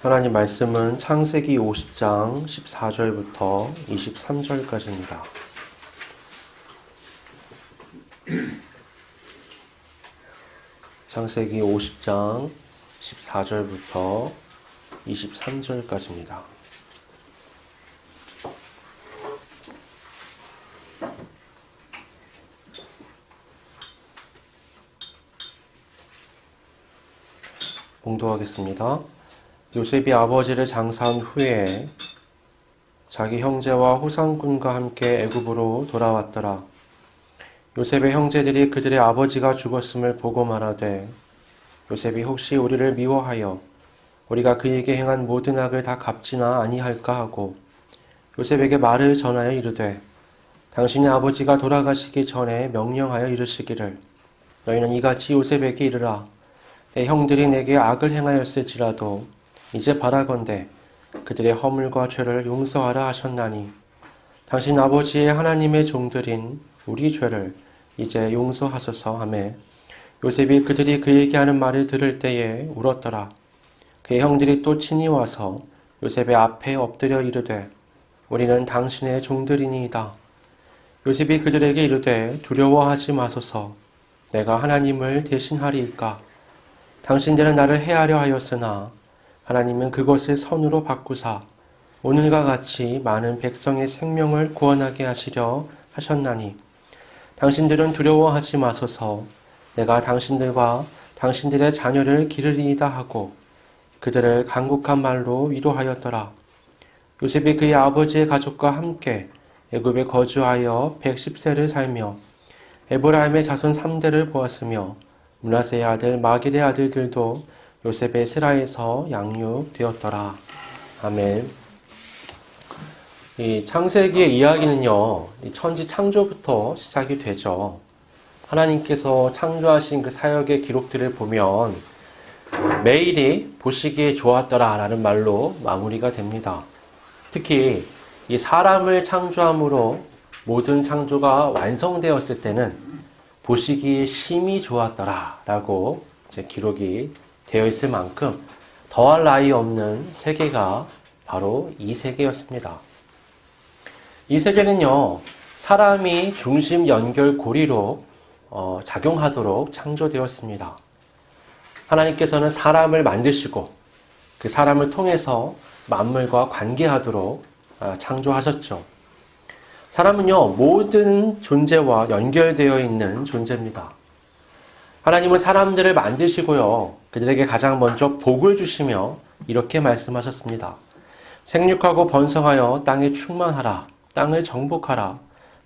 하나님 말씀은 창세기 50장 14절부터 23절까지입니다. 창세기 50장 14절부터 23절까지입니다. 봉독하겠습니다. 요셉이 아버지를 장사한 후에 자기 형제와 호상군과 함께 애굽으로 돌아왔더라. 요셉의 형제들이 그들의 아버지가 죽었음을 보고 말하되 요셉이 혹시 우리를 미워하여 우리가 그에게 행한 모든 악을 다 갚지나 아니할까 하고 요셉에게 말을 전하여 이르되 당신의 아버지가 돌아가시기 전에 명령하여 이르시기를 너희는 이같이 요셉에게 이르라. 내 형들이 내게 악을 행하였을지라도 이제 바라건대 그들의 허물과 죄를 용서하라 하셨나니 당신 아버지의 하나님의 종들인 우리 죄를 이제 용서하소서 하매 요셉이 그들이 그에게 하는 말을 들을 때에 울었더라. 그의 형들이 또 친히 와서 요셉의 앞에 엎드려 이르되 우리는 당신의 종들이니이다. 요셉이 그들에게 이르되 두려워하지 마소서. 내가 하나님을 대신하리이까. 당신들은 나를 해하려 하였으나 하나님은 그것을 선으로 바꾸사 오늘과 같이 많은 백성의 생명을 구원하게 하시려 하셨나니 당신들은 두려워하지 마소서. 내가 당신들과 당신들의 자녀를 기르리이다 하고 그들을 간곡한 말로 위로하였더라. 요셉이 그의 아버지의 가족과 함께 애굽에 거주하여 110세를 살며 에브라임의 자손 3대를 보았으며 므낫세의 아들 마길의 아들들도 요셉의 스라에서 양육되었더라. 아멘. 이 창세기의 이야기는요, 이 천지 창조부터 시작이 되죠. 하나님께서 창조하신 그 사역의 기록들을 보면 매일이 보시기에 좋았더라 라는 말로 마무리가 됩니다. 특히 이 사람을 창조함으로 모든 창조가 완성되었을 때는 보시기에 심히 좋았더라 라고 이제 기록이 되어 있을 만큼 더할 나위 없는 세계가 바로 이 세계였습니다. 이 세계는요, 사람이 중심 연결 고리로 작용하도록 창조되었습니다. 하나님께서는 사람을 만드시고 그 사람을 통해서 만물과 관계하도록 창조하셨죠. 사람은요, 모든 존재와 연결되어 있는 존재입니다. 하나님은 사람들을 만드시고요, 그들에게 가장 먼저 복을 주시며 이렇게 말씀하셨습니다. 생육하고 번성하여 땅에 충만하라. 땅을 정복하라.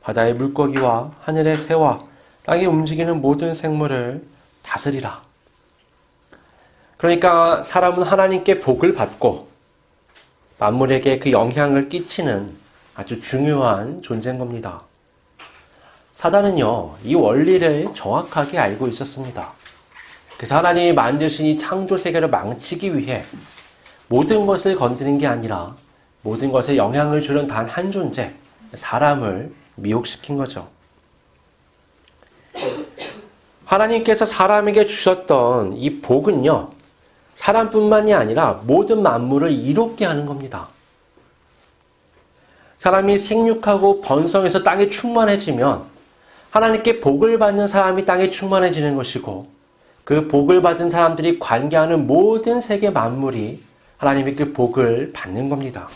바다의 물고기와 하늘의 새와 땅에 움직이는 모든 생물을 다스리라. 그러니까 사람은 하나님께 복을 받고 만물에게 그 영향을 끼치는 아주 중요한 존재인 겁니다. 사단은요, 이 원리를 정확하게 알고 있었습니다. 그래서 하나님이 만드신 이 창조 세계를 망치기 위해 모든 것을 건드린 게 아니라 모든 것에 영향을 주는 단 한 존재, 사람을 미혹시킨 거죠. 하나님께서 사람에게 주셨던 이 복은요, 사람뿐만이 아니라 모든 만물을 이롭게 하는 겁니다. 사람이 생육하고 번성해서 땅에 충만해지면 하나님께 복을 받는 사람이 땅에 충만해지는 것이고 그 복을 받은 사람들이 관계하는 모든 세계 만물이 하나님의 그 복을 받는 겁니다.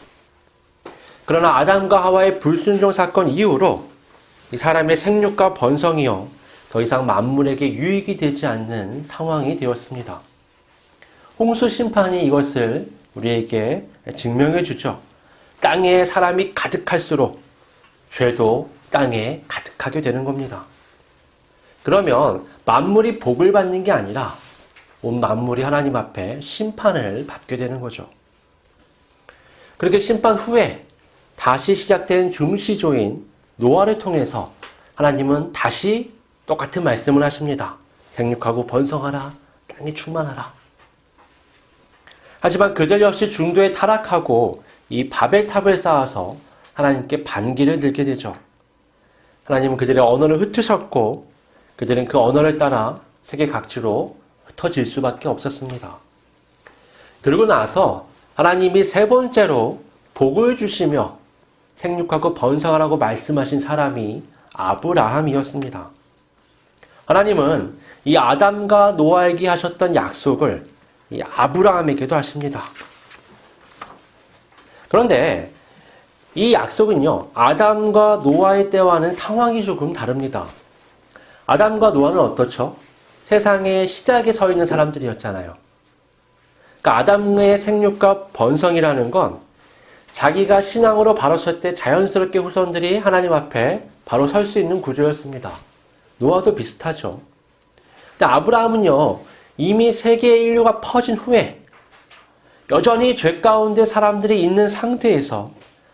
그러나 아담과 하와의 불순종 사건 이후로 이 사람의 생육과 번성이요 더 이상 만물에게 유익이 되지 않는 상황이 되었습니다. 홍수 심판이 이것을 우리에게 증명해 주죠. 땅에 사람이 가득할수록 죄도 땅에 가득하게 되는 겁니다. 그러면 만물이 복을 받는 게 아니라 온 만물이 하나님 앞에 심판을 받게 되는 거죠. 그렇게 심판 후에 다시 시작된 중시조인 노아를 통해서 하나님은 다시 똑같은 말씀을 하십니다. 생육하고 번성하라, 땅에 충만하라. 하지만 그들 역시 중도에 타락하고 이 바벨탑을 쌓아서 하나님께 반기를 들게 되죠. 하나님은 그들의 언어를 흩으셨고 그들은 그 언어를 따라 세계 각지로 흩어질 수밖에 없었습니다. 그러고 나서 하나님이 세 번째로 복을 주시며 생육하고 번성하라고 말씀하신 사람이 아브라함이었습니다. 하나님은 이 아담과 노아에게 하셨던 약속을 이 아브라함에게도 하십니다. 그런데 이 약속은요, 아담과 노아의 때와는 상황이 조금 다릅니다. 아담과 노아는 어떻죠? 세상의 시작에 서 있는 사람들이었잖아요. 그러니까 아담의 생육과 번성이라는 건 자기가 신앙으로 바로 설 때 자연스럽게 후손들이 하나님 앞에 바로 설 수 있는 구조였습니다. 노아도 비슷하죠. 근데 아브라함은요, 이미 세계의 인류가 퍼진 후에 여전히 죄 가운데 사람들이 있는 상태에서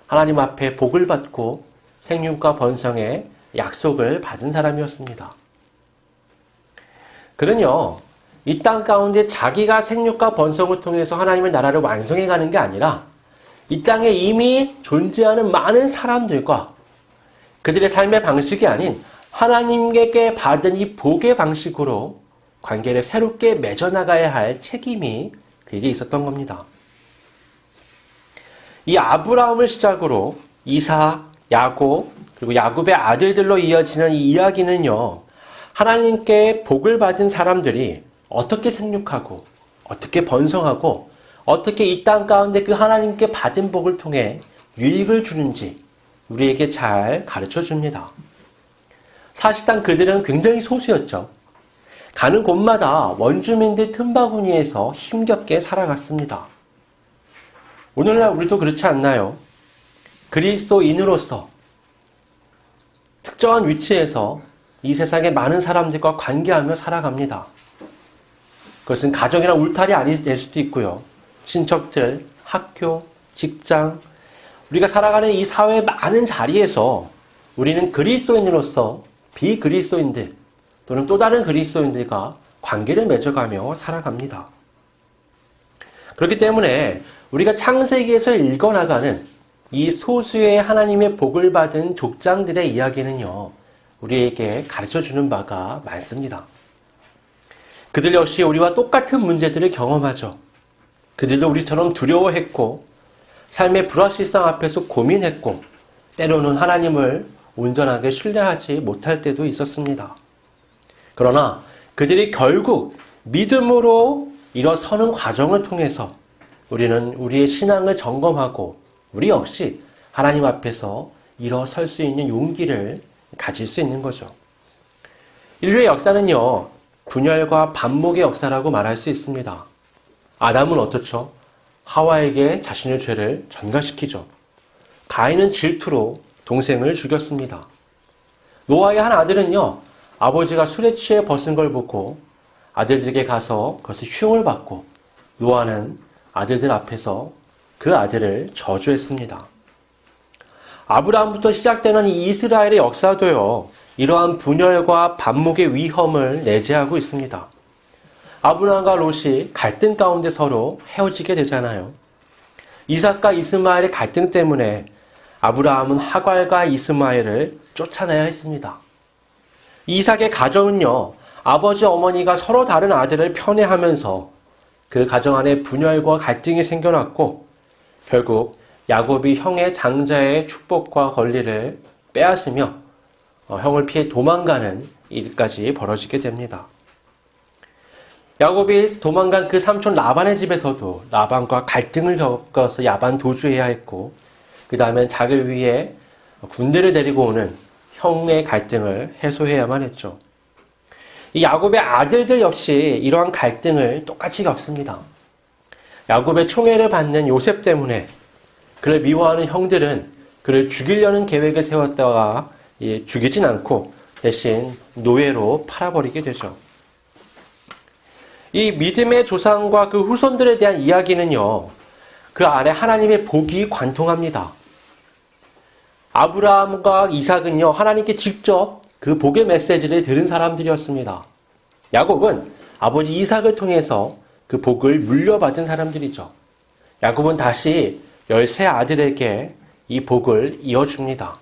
하나님 앞에 복을 받고 생육과 번성의 약속을 받은 사람이었습니다. 그는요, 이 땅 가운데 자기가 생육과 번성을 통해서 하나님의 나라를 완성해 가는 게 아니라 이 땅에 이미 존재하는 많은 사람들과 그들의 삶의 방식이 아닌 하나님께 받은 이 복의 방식으로 관계를 새롭게 맺어나가야 할 책임이 그에게 있었던 겁니다. 이 아브라함을 시작으로 이삭, 야곱, 그리고 야곱의 아들들로 이어지는 이 이야기는요, 하나님께 복을 받은 사람들이 어떻게 생육하고 어떻게 번성하고 어떻게 이 땅 가운데 그 하나님께 받은 복을 통해 유익을 주는지 우리에게 잘 가르쳐 줍니다. 사실상 그들은 굉장히 소수였죠. 가는 곳마다 원주민들 틈바구니에서 힘겹게 살아갔습니다. 오늘날 우리도 그렇지 않나요? 그리스도인으로서 특정한 위치에서 이 세상의 많은 사람들과 관계하며 살아갑니다. 그것은 가정이나 울타리 안이 될 수도 있고요. 친척들, 학교, 직장, 우리가 살아가는 이 사회의 많은 자리에서 우리는 그리스도인으로서 비그리스도인들 또는 또 다른 그리스도인들과 관계를 맺어가며 살아갑니다. 그렇기 때문에 우리가 창세기에서 읽어나가는 이 소수의 하나님의 복을 받은 족장들의 이야기는요, 우리에게 가르쳐주는 바가 많습니다. 그들 역시 우리와 똑같은 문제들을 경험하죠. 그들도 우리처럼 두려워했고 삶의 불확실성 앞에서 고민했고 때로는 하나님을 온전하게 신뢰하지 못할 때도 있었습니다. 그러나 그들이 결국 믿음으로 일어서는 과정을 통해서 우리는 우리의 신앙을 점검하고 우리 역시 하나님 앞에서 일어설 수 있는 용기를 가질 수 있는 거죠. 인류의 역사는요, 분열과 반목의 역사라고 말할 수 있습니다. 아담은 어떻죠? 하와에게 자신의 죄를 전가시키죠. 가인은 질투로 동생을 죽였습니다. 노아의 한 아들은요, 아버지가 술에 취해 벗은 걸 보고 아들들에게 가서 그것을 흉을 받고 노아는 아들들 앞에서 그 아들을 저주했습니다. 아브라함부터 시작되는 이 이스라엘의 역사도요, 이러한 분열과 반목의 위험을 내재하고 있습니다. 아브라함과 롯이 갈등 가운데 서로 헤어지게 되잖아요. 이삭과 이스마엘의 갈등 때문에 아브라함은 하갈과 이스마엘을 쫓아내야 했습니다. 이삭의 가정은요, 아버지 어머니가 서로 다른 아들을 편애하면서 그 가정 안에 분열과 갈등이 생겨났고 결국 야곱이 형의 장자의 축복과 권리를 빼앗으며 형을 피해 도망가는 일까지 벌어지게 됩니다. 야곱이 도망간 그 삼촌 라반의 집에서도 라반과 갈등을 겪어서 야반 도주해야 했고 그 다음엔 자기를 위해 군대를 데리고 오는 형의 갈등을 해소해야만 했죠. 이 야곱의 아들들 역시 이러한 갈등을 똑같이 겪습니다. 야곱의 총애를 받는 요셉 때문에 그를 미워하는 형들은 그를 죽이려는 계획을 세웠다가 죽이진 않고 대신 노예로 팔아버리게 되죠. 이 믿음의 조상과 그 후손들에 대한 이야기는요, 그 안에 하나님의 복이 관통합니다. 아브라함과 이삭은요, 하나님께 직접 그 복의 메시지를 들은 사람들이었습니다. 야곱은 아버지 이삭을 통해서 그 복을 물려받은 사람들이죠. 야곱은 다시 13아들에게 이 복을 이어줍니다.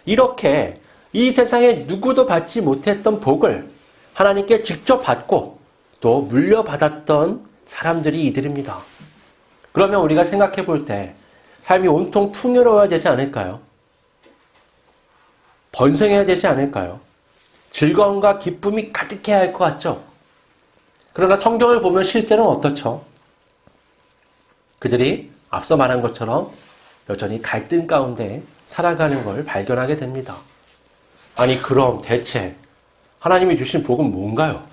이렇게 이 세상에 누구도 받지 못했던 복을 하나님께 직접 받고 또 물려받았던 사람들이 이들입니다. 그러면 우리가 생각해 볼 때 삶이 온통 풍요로워야 되지 않을까요? 번성해야 되지 않을까요? 즐거움과 기쁨이 가득해야 할 것 같죠? 그러나 성경을 보면 실제로는 어떻죠? 그들이 앞서 말한 것처럼 여전히 갈등 가운데 살아가는 걸 발견하게 됩니다. 아니 그럼 대체 하나님이 주신 복은 뭔가요?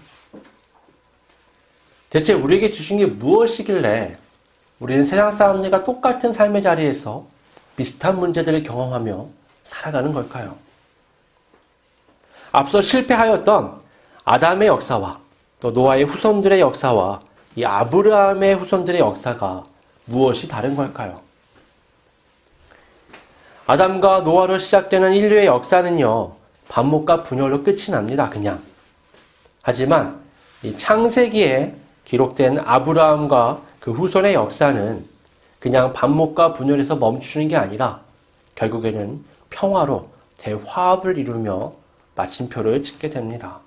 대체 우리에게 주신 게 무엇이길래 우리는 세상 사람들과 똑같은 삶의 자리에서 비슷한 문제들을 경험하며 살아가는 걸까요? 앞서 실패하였던 아담의 역사와 또 노아의 후손들의 역사와 이 아브라함의 후손들의 역사가 무엇이 다른 걸까요? 아담과 노아로 시작되는 인류의 역사는요, 반목과 분열로 끝이 납니다, 그냥. 하지만 이 창세기에 기록된 아브라함과 그 후손의 역사는 그냥 반목과 분열에서 멈추는 게 아니라 결국에는 평화로 대화합을 이루며 마침표를 찍게 됩니다.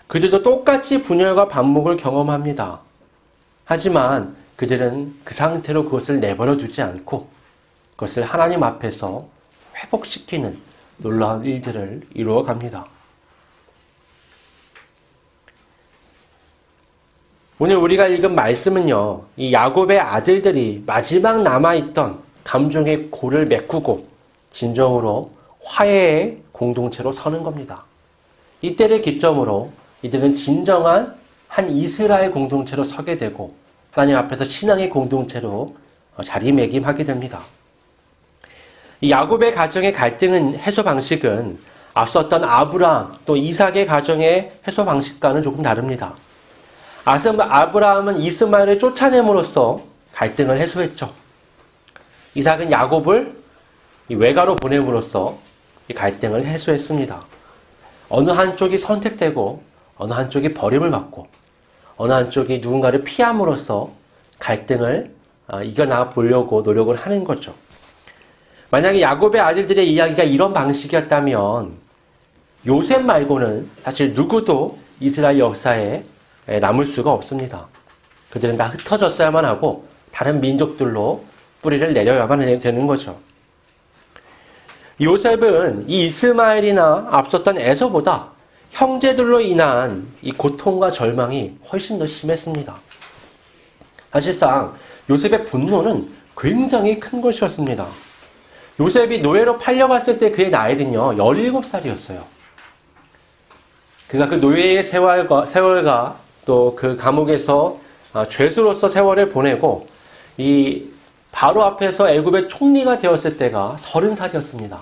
그들도 똑같이 분열과 반목을 경험합니다. 하지만 그들은 그 상태로 그것을 내버려 두지 않고 그것을 하나님 앞에서 회복시키는 놀라운 일들을 이루어 갑니다. 오늘 우리가 읽은 말씀은요, 이 야곱의 아들들이 마지막 남아있던 감정의 골을 메꾸고 진정으로 화해의 공동체로 서는 겁니다. 이때를 기점으로 이들은 진정한 한 이스라엘 공동체로 서게 되고 하나님 앞에서 신앙의 공동체로 자리매김하게 됩니다. 이 야곱의 가정의 갈등은 해소 방식은 앞섰던 아브라함 또 이삭의 가정의 해소 방식과는 조금 다릅니다. 아브라함은 이스마엘을 쫓아냄으로써 갈등을 해소했죠. 이삭은 야곱을 외가로 보냄으로써 이 갈등을 해소했습니다. 어느 한쪽이 선택되고 어느 한쪽이 버림을 받고 어느 한쪽이 누군가를 피함으로써 갈등을 이겨나 보려고 노력을 하는 거죠. 만약에 야곱의 아들들의 이야기가 이런 방식이었다면 요셉 말고는 사실 누구도 이스라엘 역사에 남을 수가 없습니다. 그들은 다 흩어졌어야만 하고 다른 민족들로 뿌리를 내려야만 되는 거죠. 요셉은 이 이스마엘이나 앞섰던 에서보다 형제들로 인한 이 고통과 절망이 훨씬 더 심했습니다. 사실상 요셉의 분노는 굉장히 큰 것이었습니다. 요셉이 노예로 팔려갔을 때 그의 나이는요 17살이었어요. 그가 그 노예의 세월과 또 그 감옥에서 죄수로서 세월을 보내고 이 바로 앞에서 애굽의 총리가 되었을 때가 30살이었습니다.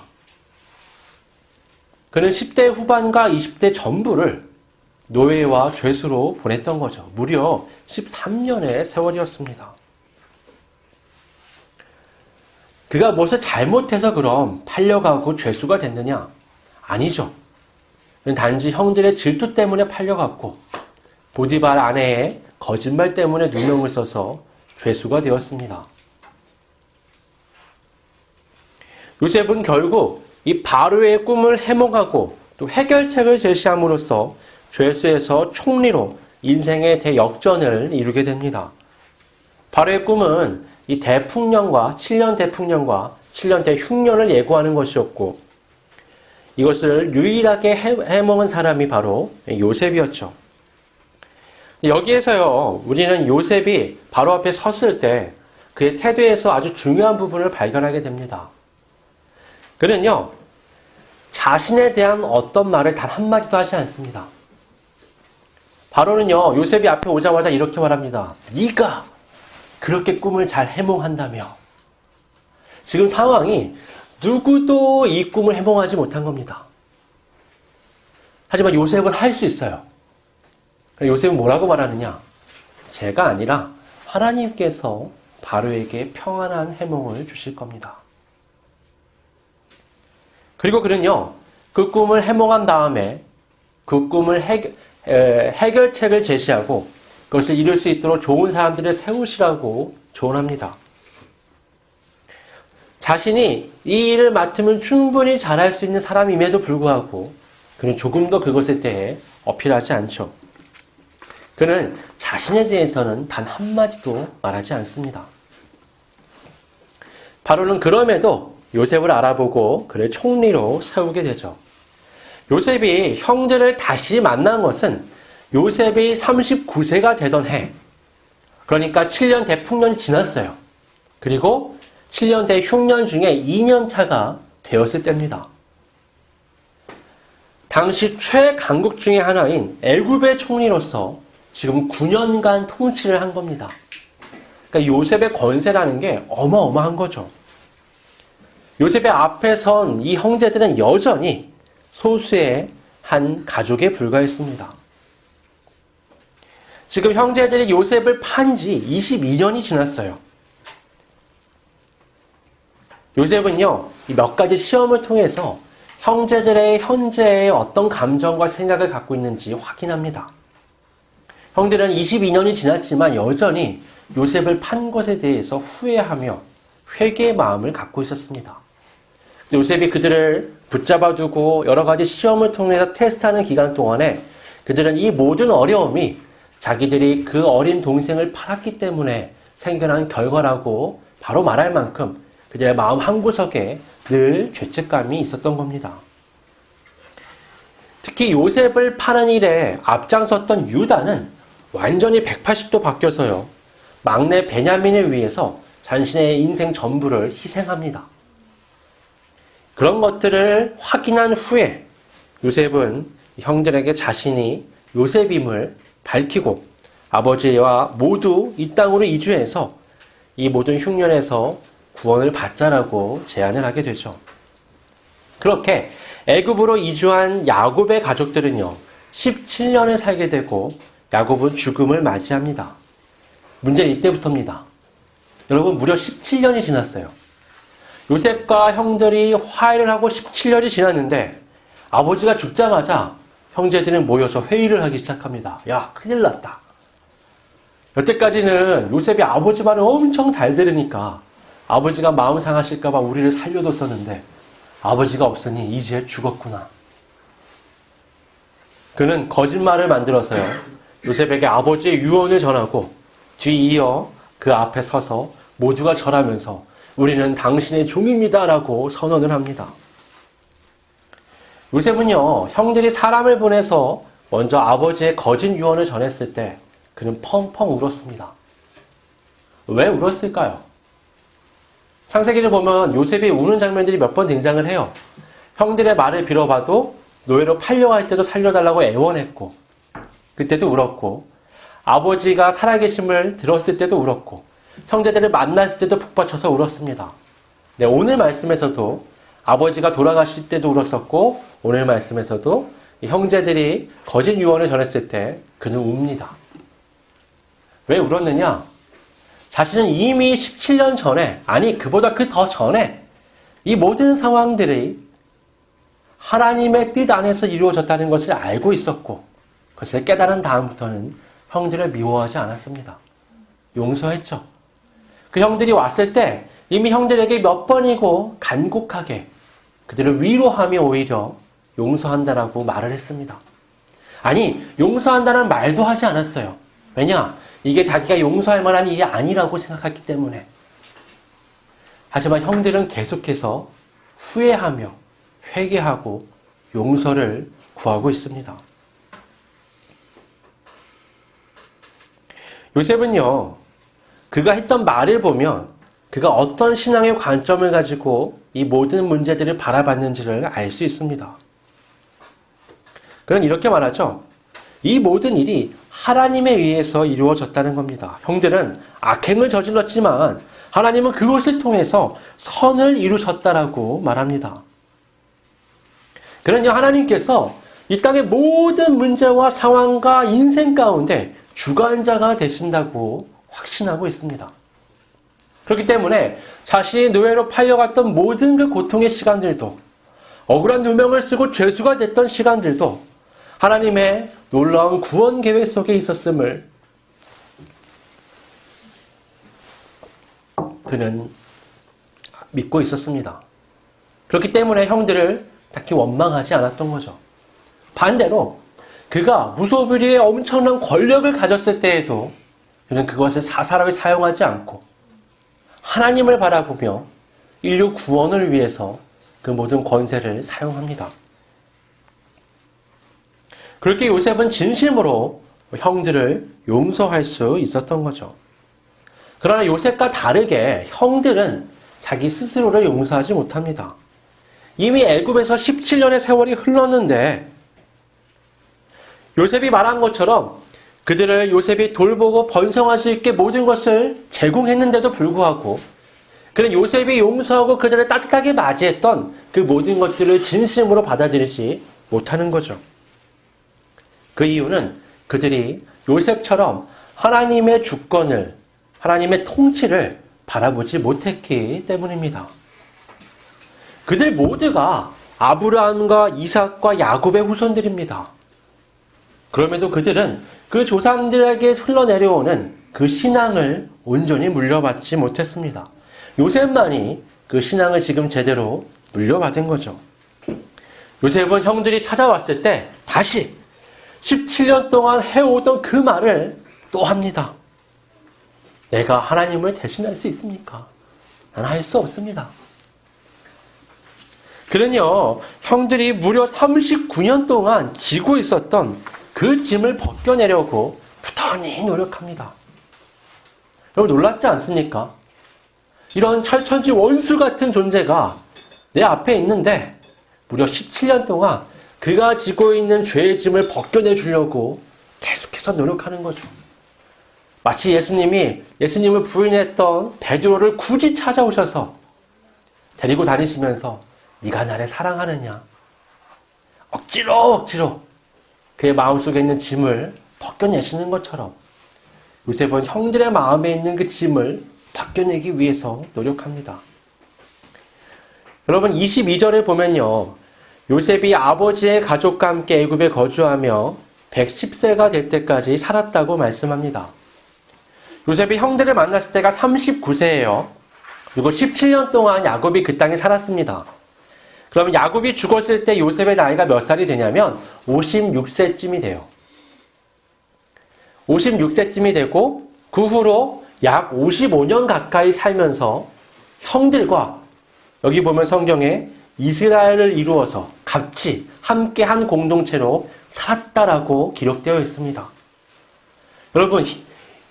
그는 10대 후반과 20대 전부를 노예와 죄수로 보냈던 거죠. 무려 13년의 세월이었습니다. 그가 무엇을 잘못해서 그럼 팔려가고 죄수가 됐느냐? 아니죠. 그는 단지 형들의 질투 때문에 팔려갔고 보디발 아내의 거짓말 때문에 누명을 써서 죄수가 되었습니다. 요셉은 결국 이 바로의 꿈을 해몽하고 또 해결책을 제시함으로써 죄수에서 총리로 인생의 대역전을 이루게 됩니다. 바로의 꿈은 이 대풍년과 7년 대풍년과 7년 대흉년을 예고하는 것이었고 이것을 유일하게 해몽한 사람이 바로 요셉이었죠. 여기에서요, 우리는 요셉이 바로 앞에 섰을 때 그의 태도에서 아주 중요한 부분을 발견하게 됩니다. 그는요, 자신에 대한 어떤 말을 단 한마디도 하지 않습니다. 바로는요, 요셉이 앞에 오자마자 이렇게 말합니다. 네가 그렇게 꿈을 잘 해몽한다며. 지금 상황이 누구도 이 꿈을 해몽하지 못한 겁니다. 하지만 요셉은 할 수 있어요. 요셉은 뭐라고 말하느냐? 제가 아니라 하나님께서 바로에게 평안한 해몽을 주실 겁니다. 그리고 그는요, 그 꿈을 해몽한 다음에 그 꿈을 해결책을 제시하고 그것을 이룰 수 있도록 좋은 사람들을 세우시라고 조언합니다. 자신이 이 일을 맡으면 충분히 잘할 수 있는 사람임에도 불구하고 그는 조금 더 그것에 대해 어필하지 않죠. 그는 자신에 대해서는 단 한마디도 말하지 않습니다. 바로는 그럼에도 요셉을 알아보고 그를 총리로 세우게 되죠. 요셉이 형제를 다시 만난 것은 요셉이 39세가 되던 해, 그러니까 7년 대풍년이 지났어요. 그리고 7년 대흉년 중에 2년 차가 되었을 때입니다. 당시 최강국 중의 하나인 애굽의 총리로서 지금 9년간 통치를 한 겁니다. 그러니까 요셉의 권세라는 게 어마어마한 거죠. 요셉의 앞에 선 이 형제들은 여전히 소수의 한 가족에 불과했습니다. 지금 형제들이 요셉을 판 지 22년이 지났어요. 요셉은요, 이 몇 가지 시험을 통해서 형제들의 현재의 어떤 감정과 생각을 갖고 있는지 확인합니다. 형들은 22년이 지났지만 여전히 요셉을 판 것에 대해서 후회하며 회개의 마음을 갖고 있었습니다. 요셉이 그들을 붙잡아두고 여러 가지 시험을 통해서 테스트하는 기간 동안에 그들은 이 모든 어려움이 자기들이 그 어린 동생을 팔았기 때문에 생겨난 결과라고 바로 말할 만큼 그들의 마음 한구석에 늘 죄책감이 있었던 겁니다. 특히 요셉을 파는 일에 앞장섰던 유다는 완전히 180도 바뀌어서요, 막내 베냐민을 위해서 자신의 인생 전부를 희생합니다. 그런 것들을 확인한 후에 요셉은 형들에게 자신이 요셉임을 밝히고 아버지와 모두 이 땅으로 이주해서 이 모든 흉년에서 구원을 받자라고 제안을 하게 되죠. 그렇게 애굽으로 이주한 야곱의 가족들은요, 17년을 살게 되고 야곱은 죽음을 맞이합니다. 문제는 이때부터입니다. 여러분, 무려 17년이 지났어요. 요셉과 형들이 화해를 하고 17년이 지났는데 아버지가 죽자마자 형제들은 모여서 회의를 하기 시작합니다. 야, 큰일 났다. 여태까지는 요셉이 아버지 말을 엄청 잘 들으니까 아버지가 마음 상하실까 봐 우리를 살려뒀었는데 아버지가 없으니 이제 죽었구나. 그는 거짓말을 만들어서요, 요셉에게 아버지의 유언을 전하고 뒤이어 그 앞에 서서 모두가 절하면서 우리는 당신의 종입니다 라고 선언을 합니다. 요셉은요, 형들이 사람을 보내서 먼저 아버지의 거짓 유언을 전했을 때 그는 펑펑 울었습니다. 왜 울었을까요? 창세기를 보면 요셉이 우는 장면들이 몇 번 등장을 해요. 형들의 말을 빌어봐도 노예로 팔려갈 때도 살려달라고 애원했고, 그때도 울었고, 아버지가 살아계심을 들었을 때도 울었고, 형제들을 만났을 때도 북받쳐서 울었습니다. 네, 오늘 말씀에서도 아버지가 돌아가실 때도 울었었고, 오늘 말씀에서도 형제들이 거짓 유언을 전했을 때 그는 웁니다. 왜 울었느냐? 자신은 이미 17년 전에, 아니 그보다 그 더 전에 이 모든 상황들이 하나님의 뜻 안에서 이루어졌다는 것을 알고 있었고, 그것을 깨달은 다음부터는 형들을 미워하지 않았습니다. 용서했죠. 그 형들이 왔을 때 이미 형들에게 몇 번이고 간곡하게 그들을 위로하며 오히려 용서한다라고 말을 했습니다. 아니, 용서한다는 말도 하지 않았어요. 왜냐? 이게 자기가 용서할 만한 일이 아니라고 생각했기 때문에. 하지만 형들은 계속해서 후회하며 회개하고 용서를 구하고 있습니다. 요셉은요, 그가 했던 말을 보면 그가 어떤 신앙의 관점을 가지고 이 모든 문제들을 바라봤는지를 알 수 있습니다. 그는 이렇게 말하죠. 이 모든 일이 하나님에 의해서 이루어졌다는 겁니다. 형들은 악행을 저질렀지만 하나님은 그것을 통해서 선을 이루셨다라고 말합니다. 그러니 하나님께서 이 땅의 모든 문제와 상황과 인생 가운데 주관자가 되신다고 확신하고 있습니다. 그렇기 때문에 자신이 노예로 팔려갔던 모든 그 고통의 시간들도, 억울한 누명을 쓰고 죄수가 됐던 시간들도 하나님의 놀라운 구원 계획 속에 있었음을 그는 믿고 있었습니다. 그렇기 때문에 형들을 딱히 원망하지 않았던 거죠. 반대로 그가 무소불위의 엄청난 권력을 가졌을 때에도 그는 그것을 사사롭게 사용하지 않고 하나님을 바라보며 인류 구원을 위해서 그 모든 권세를 사용합니다. 그렇게 요셉은 진심으로 형들을 용서할 수 있었던 거죠. 그러나 요셉과 다르게 형들은 자기 스스로를 용서하지 못합니다. 이미 애굽에서 17년의 세월이 흘렀는데 요셉이 말한 것처럼 그들을 요셉이 돌보고 번성할 수 있게 모든 것을 제공했는데도 불구하고 그는 요셉이 용서하고 그들을 따뜻하게 맞이했던 그 모든 것들을 진심으로 받아들이지 못하는 거죠. 그 이유는 그들이 요셉처럼 하나님의 주권을, 하나님의 통치를 바라보지 못했기 때문입니다. 그들 모두가 아브라함과 이삭과 야곱의 후손들입니다. 그럼에도 그들은 그 조상들에게 흘러내려오는 그 신앙을 온전히 물려받지 못했습니다. 요셉만이 그 신앙을 지금 제대로 물려받은 거죠. 요셉은 형들이 찾아왔을 때 다시 17년 동안 해오던 그 말을 또 합니다. 내가 하나님을 대신할 수 있습니까? 나는 할 수 없습니다. 그는요, 형들이 무려 39년 동안 지고 있었던 그 짐을 벗겨내려고 부단히 노력합니다. 여러분 놀랍지 않습니까? 이런 철천지 원수 같은 존재가 내 앞에 있는데 무려 17년 동안 그가 지고 있는 죄의 짐을 벗겨내 주려고 계속해서 노력하는 거죠. 마치 예수님을 부인했던 베드로를 굳이 찾아오셔서 데리고 다니시면서 네가 나를 사랑하느냐? 억지로 그의 마음속에 있는 짐을 벗겨내시는 것처럼 요셉은 형들의 마음에 있는 그 짐을 벗겨내기 위해서 노력합니다. 여러분 22절에 보면요. 요셉이 아버지의 가족과 함께 애굽에 거주하며 110세가 될 때까지 살았다고 말씀합니다. 요셉이 형들을 만났을 때가 39세예요. 그리고 17년 동안 야곱이 그 땅에 살았습니다. 그러면 야곱이 죽었을 때 요셉의 나이가 몇 살이 되냐면 56세쯤이 돼요. 56세쯤이 되고 그 후로 약 55년 가까이 살면서 형들과 여기 보면 성경에 이스라엘을 이루어서 같이 함께 한 공동체로 살았다라고 기록되어 있습니다. 여러분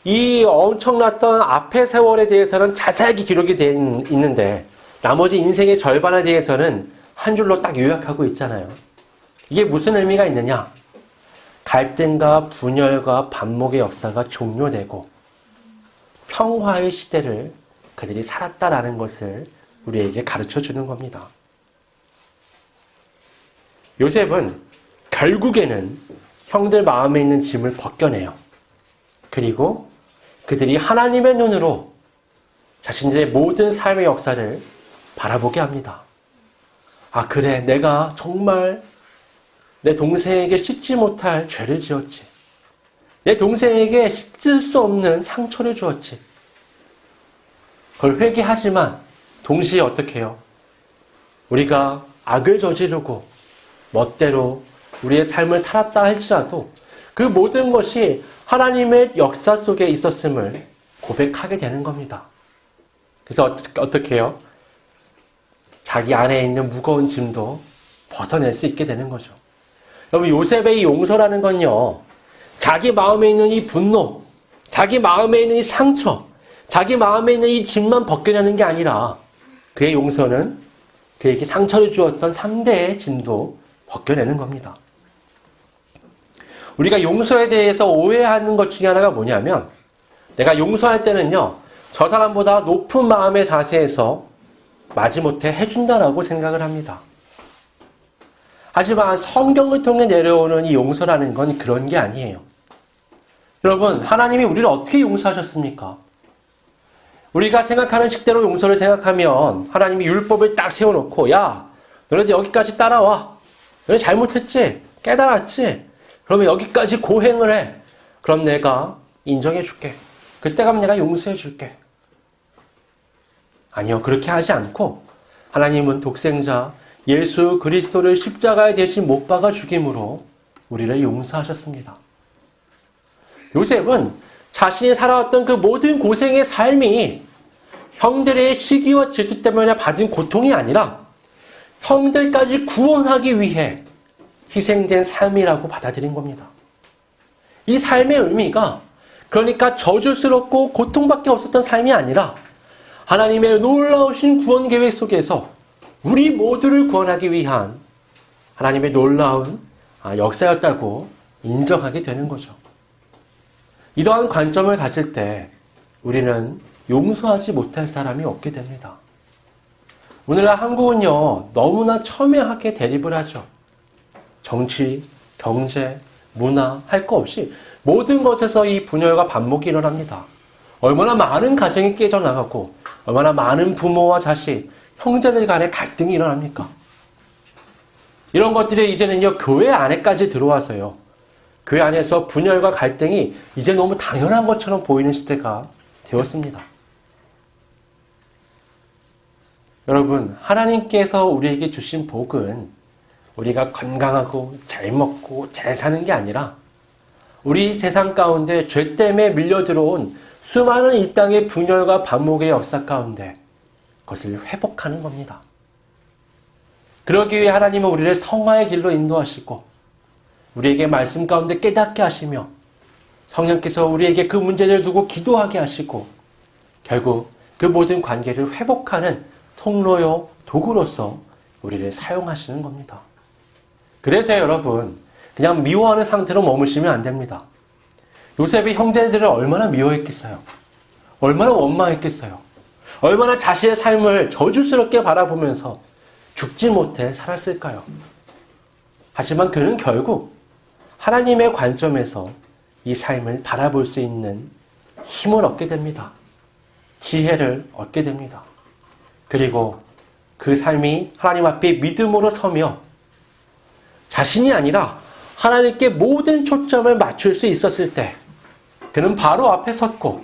이 엄청났던 앞의 세월에 대해서는 자세하게 기록이 되어 있는데 나머지 인생의 절반에 대해서는 한 줄로 딱 요약하고 있잖아요. 이게 무슨 의미가 있느냐? 갈등과 분열과 반목의 역사가 종료되고 평화의 시대를 그들이 살았다라는 것을 우리에게 가르쳐 주는 겁니다. 요셉은 결국에는 형들 마음에 있는 짐을 벗겨내요. 그리고 그들이 하나님의 눈으로 자신들의 모든 삶의 역사를 바라보게 합니다. 아, 그래. 내가 정말 내 동생에게 씻지 못할 죄를 지었지. 내 동생에게 씻을 수 없는 상처를 주었지. 그걸 회개하지만 동시에 어떻게 해요? 우리가 악을 저지르고 멋대로 우리의 삶을 살았다 할지라도 그 모든 것이 하나님의 역사 속에 있었음을 고백하게 되는 겁니다. 그래서 어떻게 해요? 자기 안에 있는 무거운 짐도 벗어낼 수 있게 되는 거죠. 여러분 요셉의 이 용서라는 건요. 자기 마음에 있는 이 분노, 자기 마음에 있는 이 상처, 자기 마음에 있는 이 짐만 벗겨내는 게 아니라 그의 용서는 그에게 상처를 주었던 상대의 짐도 벗겨내는 겁니다. 우리가 용서에 대해서 오해하는 것 중에 하나가 뭐냐면 내가 용서할 때는요. 저 사람보다 높은 마음의 자세에서 마지못해 해준다라고 생각을 합니다. 하지만 성경을 통해 내려오는 이 용서라는 건 그런 게 아니에요. 여러분 하나님이 우리를 어떻게 용서하셨습니까? 우리가 생각하는 식대로 용서를 생각하면 하나님이 율법을 딱 세워놓고 야 너네들 여기까지 따라와. 너네 잘못했지? 깨달았지? 그러면 여기까지 고행을 해. 그럼 내가 인정해 줄게. 그때 가면 내가 용서해 줄게. 아니요. 그렇게 하지 않고 하나님은 독생자 예수 그리스도를 십자가에 대신 못 박아 죽임으로 우리를 용서하셨습니다. 요셉은 자신이 살아왔던 그 모든 고생의 삶이 형들의 시기와 질투 때문에 받은 고통이 아니라 형들까지 구원하기 위해 희생된 삶이라고 받아들인 겁니다. 이 삶의 의미가 그러니까 저주스럽고 고통밖에 없었던 삶이 아니라 하나님의 놀라우신 구원 계획 속에서 우리 모두를 구원하기 위한 하나님의 놀라운 역사였다고 인정하게 되는 거죠. 이러한 관점을 가질 때 우리는 용서하지 못할 사람이 없게 됩니다. 오늘날 한국은요, 너무나 첨예하게 대립을 하죠. 정치, 경제, 문화 할 거 없이 모든 것에서 이 분열과 반목이 일어납니다. 얼마나 많은 가정이 깨져나가고 얼마나 많은 부모와 자식, 형제들 간의 갈등이 일어납니까? 이런 것들이 이제는요, 교회 안에까지 들어와서요. 교회 안에서 분열과 갈등이 이제 너무 당연한 것처럼 보이는 시대가 되었습니다. 여러분, 하나님께서 우리에게 주신 복은 우리가 건강하고 잘 먹고 잘 사는 게 아니라 우리 세상 가운데 죄 때문에 밀려들어온 수많은 이 땅의 분열과 반목의 역사 가운데 그것을 회복하는 겁니다. 그러기 위해 하나님은 우리를 성화의 길로 인도하시고 우리에게 말씀 가운데 깨닫게 하시며 성령께서 우리에게 그 문제를 두고 기도하게 하시고 결국 그 모든 관계를 회복하는 통로요 도구로서 우리를 사용하시는 겁니다. 그래서 여러분, 그냥 미워하는 상태로 머무시면 안 됩니다. 요셉이 형제들을 얼마나 미워했겠어요? 얼마나 원망했겠어요? 얼마나 자신의 삶을 저주스럽게 바라보면서 죽지 못해 살았을까요? 하지만 그는 결국 하나님의 관점에서 이 삶을 바라볼 수 있는 힘을 얻게 됩니다. 지혜를 얻게 됩니다. 그리고 그 삶이 하나님 앞에 믿음으로 서며 자신이 아니라 하나님께 모든 초점을 맞출 수 있었을 때 그는 바로 앞에 섰고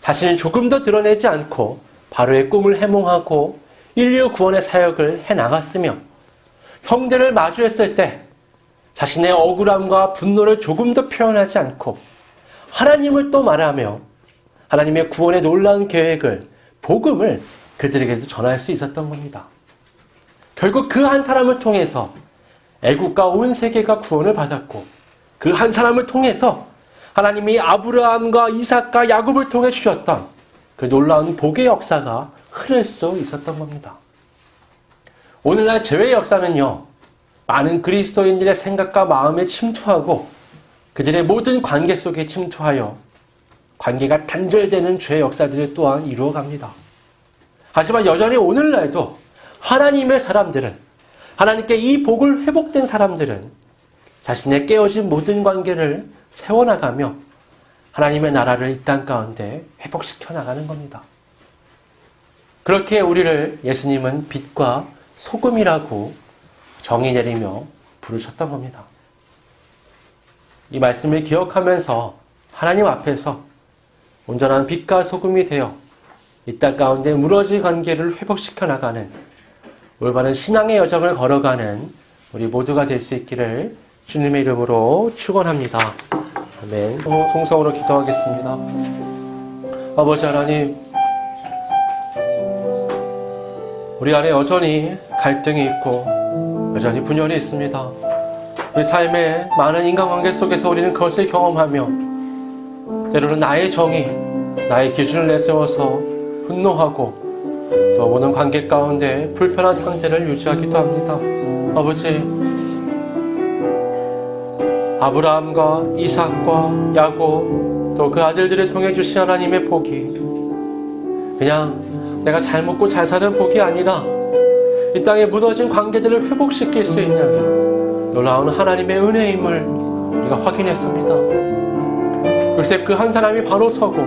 자신을 조금 더 드러내지 않고 바로의 꿈을 해몽하고 인류 구원의 사역을 해나갔으며 형들을 마주했을 때 자신의 억울함과 분노를 조금 더 표현하지 않고 하나님을 또 말하며 하나님의 구원의 놀라운 계획을, 복음을 그들에게도 전할 수 있었던 겁니다. 결국 그 한 사람을 통해서 애국과 온 세계가 구원을 받았고 그 한 사람을 통해서 하나님이 아브라함과 이삭과 야곱을 통해 주셨던 그 놀라운 복의 역사가 흐를 수 있었던 겁니다. 오늘날 죄의 역사는요, 많은 그리스도인들의 생각과 마음에 침투하고 그들의 모든 관계 속에 침투하여 관계가 단절되는 죄의 역사들을 또한 이루어갑니다. 하지만 여전히 오늘날도 하나님의 사람들은, 하나님께 이 복을 회복된 사람들은 자신의 깨어진 모든 관계를 세워나가며 하나님의 나라를 이 땅 가운데 회복시켜 나가는 겁니다. 그렇게 우리를 예수님은 빛과 소금이라고 정의 내리며 부르셨던 겁니다. 이 말씀을 기억하면서 하나님 앞에서 온전한 빛과 소금이 되어 이 땅 가운데 무너진 관계를 회복시켜 나가는 올바른 신앙의 여정을 걸어가는 우리 모두가 될 수 있기를 주님의 이름으로 축원합니다. 아멘. 송성으로 기도하겠습니다. 아버지 하나님, 우리 안에 여전히 갈등이 있고 여전히 분열이 있습니다. 우리 삶의 많은 인간관계 속에서 우리는 그것을 경험하며 때로는 나의 정의, 나의 기준을 내세워서 분노하고 또 모든 관계 가운데 불편한 상태를 유지하기도 합니다. 아버지, 아브라함과 이삭과 야곱 또 그 아들들을 통해 주신 하나님의 복이 그냥 내가 잘 먹고 잘 사는 복이 아니라 이 땅에 무너진 관계들을 회복시킬 수 있는 놀라운 하나님의 은혜임을 우리가 확인했습니다. 글쎄 그 한 사람이 바로 서고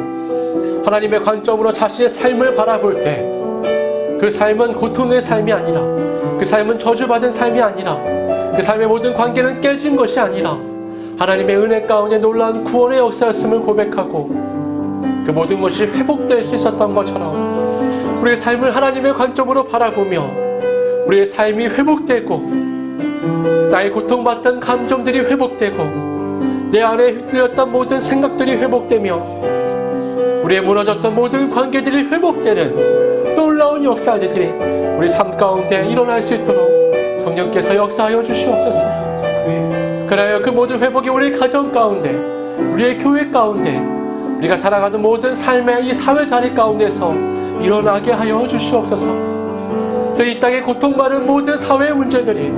하나님의 관점으로 자신의 삶을 바라볼 때 그 삶은 고통의 삶이 아니라, 그 삶은 저주받은 삶이 아니라, 그 삶의 모든 관계는 깨진 것이 아니라 하나님의 은혜 가운데 놀라운 구원의 역사였음을 고백하고 그 모든 것이 회복될 수 있었던 것처럼 우리의 삶을 하나님의 관점으로 바라보며 우리의 삶이 회복되고 나의 고통받던 감정들이 회복되고 내 안에 휘둘렸던 모든 생각들이 회복되며 우리의 무너졌던 모든 관계들이 회복되는 놀라운 역사들이 우리 삶 가운데 일어날 수 있도록 성령께서 역사하여 주시옵소서. 그래야 그 모든 회복이 우리 가정 가운데, 우리의 교회 가운데, 우리가 살아가는 모든 삶의 이 사회 자리 가운데서 일어나게 하여 주시옵소서. 이 땅에 고통받는 모든 사회의 문제들이,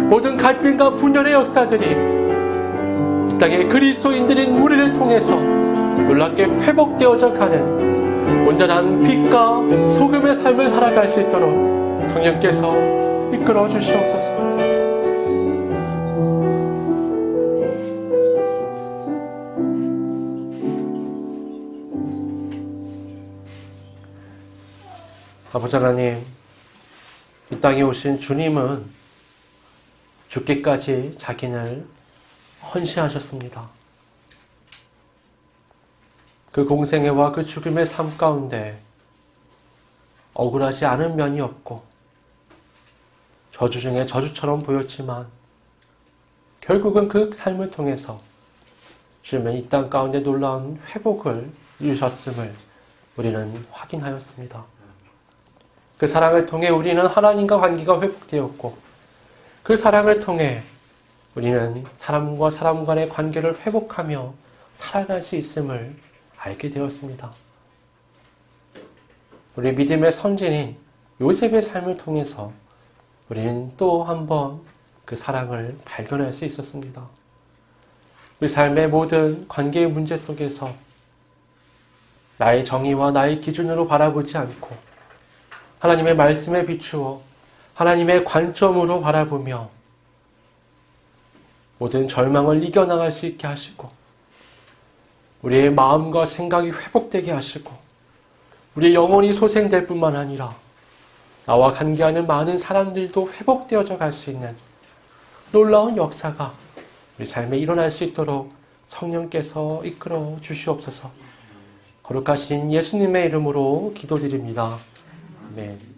모든 갈등과 분열의 역사들이 이 땅에 그리스도인들인 우리를 통해서 놀랍게 회복되어져 가는 온전한 빛과 소금의 삶을 살아갈 수 있도록 성령께서 이끌어 주시옵소서. 아버지 하나님, 이 땅에 오신 주님은 죽기까지 자기를 헌신하셨습니다. 그 공생애와 그 죽음의 삶 가운데 억울하지 않은 면이 없고 저주 중에 저주처럼 보였지만 결국은 그 삶을 통해서 주님은 이 땅 가운데 놀라운 회복을 이루셨음을 우리는 확인하였습니다. 그 사랑을 통해 우리는 하나님과 관계가 회복되었고 그 사랑을 통해 우리는 사람과 사람 간의 관계를 회복하며 살아갈 수 있음을 알게 되었습니다. 우리 믿음의 선진인 요셉의 삶을 통해서 우리는 또 한 번 그 사랑을 발견할 수 있었습니다. 우리 삶의 모든 관계의 문제 속에서 나의 정의와 나의 기준으로 바라보지 않고 하나님의 말씀에 비추어 하나님의 관점으로 바라보며 모든 절망을 이겨나갈 수 있게 하시고 우리의 마음과 생각이 회복되게 하시고 우리의 영혼이 소생될 뿐만 아니라 나와 관계하는 많은 사람들도 회복되어져 갈 수 있는 놀라운 역사가 우리 삶에 일어날 수 있도록 성령께서 이끌어 주시옵소서. 거룩하신 예수님의 이름으로 기도드립니다. 아멘.